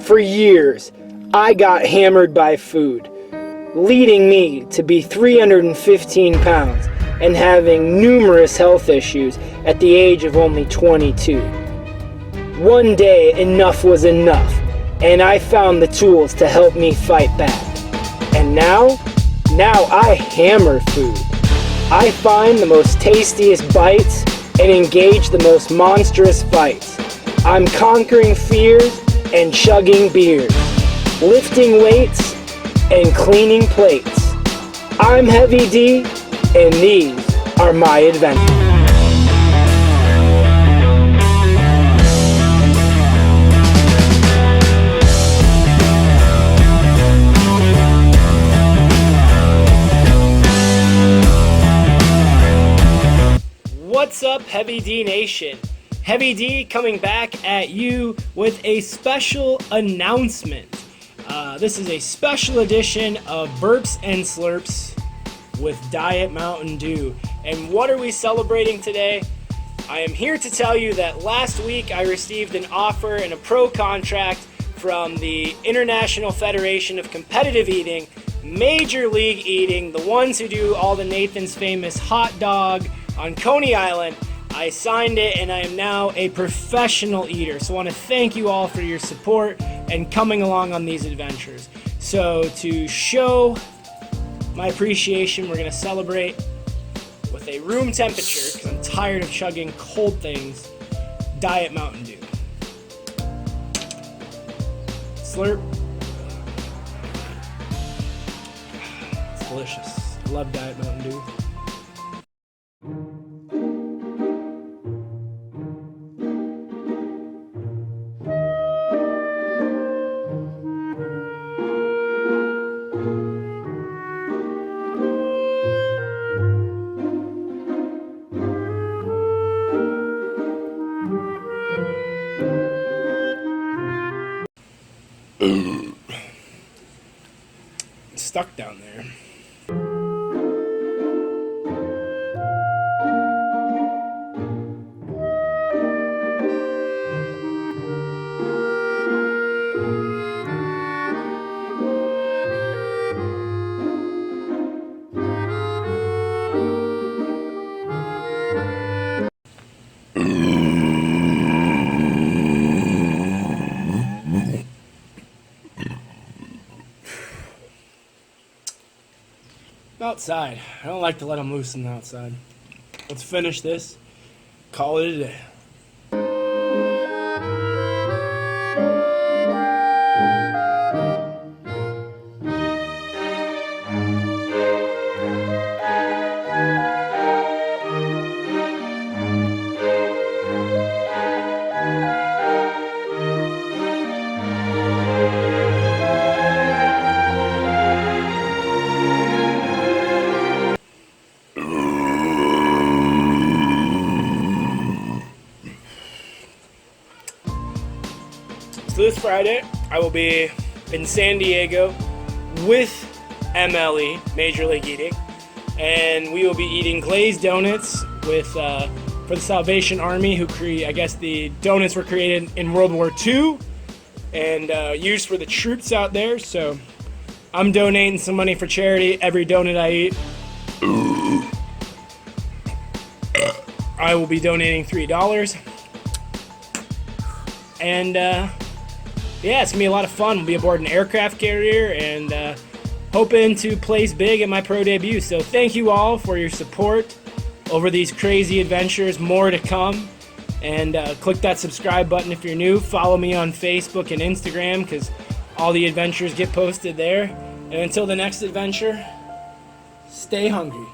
For years, I got hammered by food, leading me to be 315 pounds and having numerous health issues at the age of only 22. One day, enough was enough, and I found the tools to help me fight back. And now I hammer food. I find the most tastiest bites and engage the most monstrous fights. I'm conquering fears and chugging beers, lifting weights and cleaning plates. I'm Heavy D, and these are my adventures. What's up, Heavy D Nation? Heavy D coming back at you with a special announcement. This is a special edition of Burps and Slurps with Diet Mountain Dew. And what are we celebrating today? I am here to tell you that last week I received an offer and a pro contract from the International Federation of Competitive Eating, Major League Eating, the ones who do all the Nathan's Famous hot dog on Coney Island. I signed it and I am now a professional eater. So I want to thank you all for your support and coming along on these adventures. So to show my appreciation, we're going to celebrate with a room temperature, because I'm tired of chugging cold things, Diet Mountain Dew. Slurp. It's delicious. I love Diet Mountain Dew. It's stuck down there. Outside. I don't like to let them loose in the outside. Let's finish this. Call it a day. So this Friday, I will be in San Diego with MLE, Major League Eating, and we will be eating glazed donuts with for the Salvation Army, who I guess the donuts were created in World War II and used for the troops out there. So I'm donating some money for charity every donut I eat. I will be donating $3. And yeah, it's going to be a lot of fun. We'll be aboard an aircraft carrier and hoping to place big at my pro debut. So thank you all for your support over these crazy adventures. More to come. And click that subscribe button if you're new. Follow me on Facebook and Instagram, because all the adventures get posted there. And until the next adventure, stay hungry.